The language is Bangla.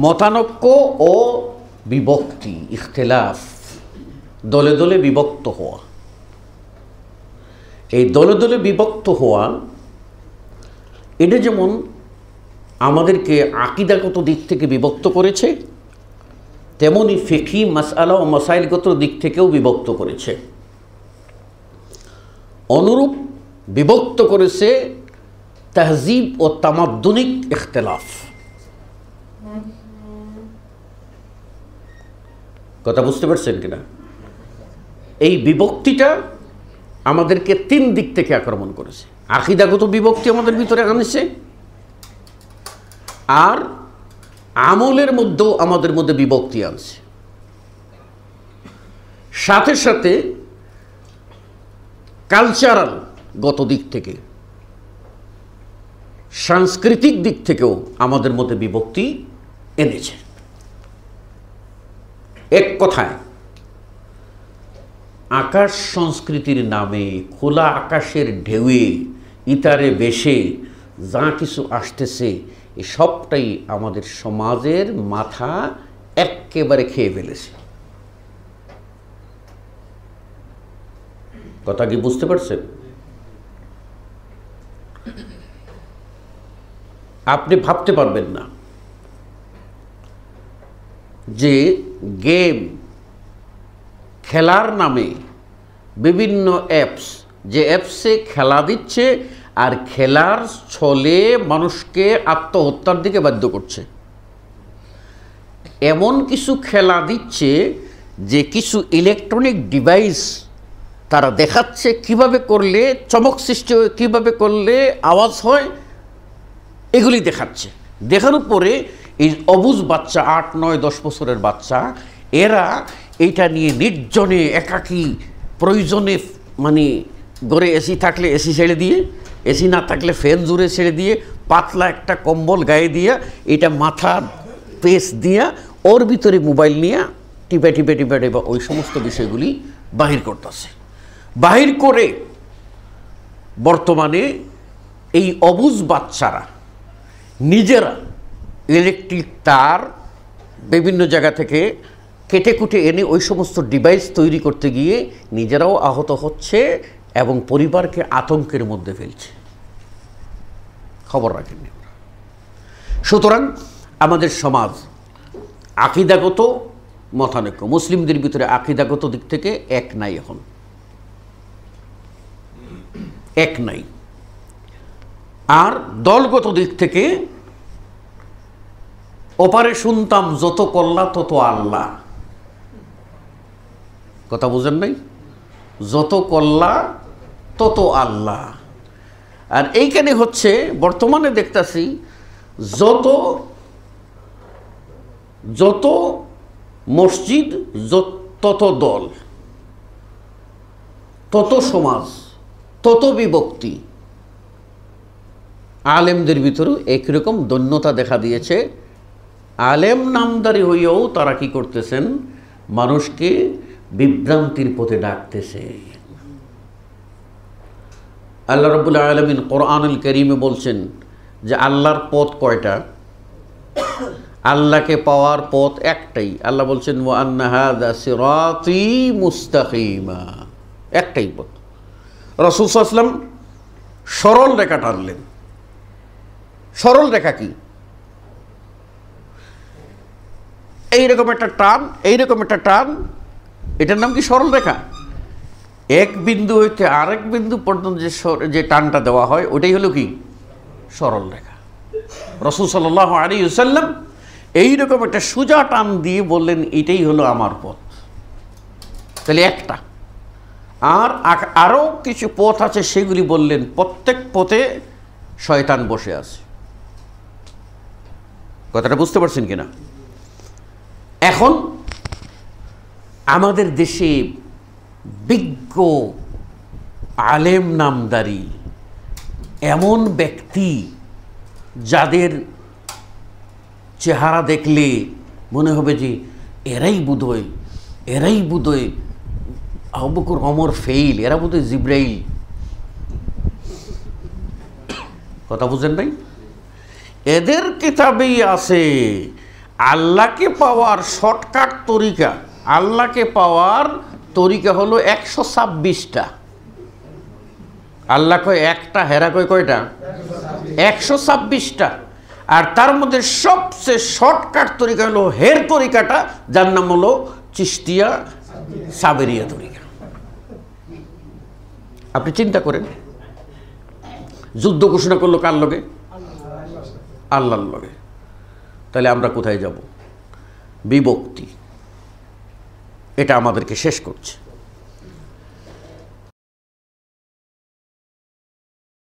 মতানৈক্য ও বিভক্তি, ইখতিলাফ, দলে দলে বিভক্ত হওয়া। এই দলে দলে বিভক্ত হওয়া এটা যেমন আমাদেরকে আকীদাগত দিক থেকে বিভক্ত করেছে, তেমনি ফিকহি মাসআলা ও মাসাইলগত দিক থেকেও বিভক্ত করেছে। অনুরূপ বিভক্ত করেছে তাহজিব ও তামাদ্দুনিক ইখতিলাফ। কথা বুঝতে পারছেন কিনা? এই বিভক্তিটা আমাদেরকে তিন দিক থেকে আক্রমণ করেছে। আকীদাগত বিভক্তি আমাদের ভিতরে আনেছে, আর আমলের মধ্যেও আমাদের মধ্যে বিভক্তি আনছে, সাথে সাথে কালচারাল গত দিক থেকে, সাংস্কৃতিক দিক থেকেও আমাদের মধ্যে বিভক্তি এনেছে। এক কথায় আকাশ সংস্কৃতির নামে খোলা আকাশের ঢেউয়ে ইতারে বেশে যা কিছু আসতেছে এই সবটাই আমাদের সমাজের মাথা একেবারে খেয়ে ফেলেছে। কথা কি বুঝতে পারছেন? আপনি ভাবতে পারবেন না যে গেম খেলার নামে বিভিন্ন অ্যাপস, যে অ্যাপসে খেলা দিচ্ছে আর খেলার ছলে মানুষকে আত্মহত্যার দিকে বাধ্য করছে। এমন কিছু খেলা দিচ্ছে যে কিছু ইলেকট্রনিক ডিভাইস তারা দেখাচ্ছে কিভাবে করলে চমক সৃষ্টি হয়, কীভাবে করলে আওয়াজ হয়, এগুলি দেখাচ্ছে। দেখানোর পরে এই অবুঝ বাচ্চা 8, 9, 10 বছরের বাচ্চা এরা এইটা নিয়ে নির্জনে একাকী প্রয়োজনে মানে ঘরে এসি থাকলে এসি ছেড়ে দিয়ে, এসি না থাকলে ফ্যান জুড়ে ছেড়ে দিয়ে, পাতলা একটা কম্বল গায়ে দিয়া, এটা মাথার পেস দিয়া ওর ভিতরে মোবাইল নিয়ে টিপে টিপে টিপে টিপে ওই সমস্ত বিষয়গুলি বাহির করতেছে। বাহির করে বর্তমানে এই অবুঝ বাচ্চারা নিজেরা ইলেকট্রিক তার বিভিন্ন জায়গা থেকে কেটে কুটে এনে ওই সমস্ত ডিভাইস তৈরি করতে গিয়ে নিজেরাও আহত হচ্ছে এবং পরিবারকে আতঙ্কের মধ্যে ফেলছে। খবর রাখেননি। সুতরাং আমাদের সমাজ আকীদাগত মতানৈক্য, মুসলিমদের ভিতরে আকীদাগত দিক থেকে এক নাই, এখন এক নাই। আর দলগত দিক থেকে ওপারে শুনতাম যত কল্লা তত আল্লাহ। কথা বুঝেন নাই? যত কল্লা তত আল্লাহ। আর এইখানে হচ্ছে বর্তমানে দেখতেছি যত যত মসজিদ তত দল, তত সমাজ, তত বিভক্তি। আলেমদের ভিতরেও একরকম দৈন্যতা দেখা দিয়েছে। আলেম নামদারি হইয়াও তারা কি করতেছেন? মানুষকে বিভ্রান্তির পথে ডাকতেছে। আল্লাহ রাব্বুল আলামিন কোরআনুল কারীমে বলছেন যে আল্লাহর পথ কয়টা? আল্লাহকে পাওয়ার পথ একটাই। আল্লাহ বলছেন ওয়া আন্না হাযা সিরাতী মুস্তাকিমা, একটাই পথ। রাসূল সাল্লাল্লাহু আলাইহি ওয়াসাল্লাম সরল রেখা টানলেন। সরল রেখা কি? এইরকম একটা টান, এইরকম একটা টান, এটার নাম কি সরল রেখা? এক বিন্দু হইতে আরেক বিন্দু পর্যন্ত যে টানটা দেওয়া হয় ওটাই হলো কি? সরল রেখা। রাসূল সাল্লাল্লাহু আলাইহি ওয়াসাল্লাম এইরকম একটা সোজা টান দিয়ে বললেন এটাই হলো আমার পথ। তাহলে একটা। আর আরও কিছু পথ আছে, সেগুলি বললেন প্রত্যেক পথে শয়তান বসে আছে। কথাটা বুঝতে পারছেন কিনা? এখন আমাদের দেশে বিজ্ঞ আলেম নামদারি এমন ব্যক্তি যাদের চেহারা দেখলে মনে হবে যে এরাই বোধহয় আবু বকর ওমর ফেইল, এরা বোধহয় জিব্রাইল। কথা বুঝেন নাই? এদের কিতাবেই আছে আল্লাহকে পাওয়ার শর্টকাট তরিকা, আল্লাহকে পাওয়ার তরিকা হলো 126টা। আল্লাহ কয় একটা, হেরা কয় কয়টা? 126টা। আর তার মধ্যে সবচেয়ে শর্টকাট তরিকা হলো হের তরিকাটা, যার নাম হলো চিশতিয়া সাবেরিয়া তরিকা। আপনি চিন্তা করেন, যুদ্ধ ঘোষণা করলো কার লগে? আল্লাহর লগে। তাহলে আমরা কোথায় যাব? বিভক্তি, এটা আমাদেরকে শেষ করছে।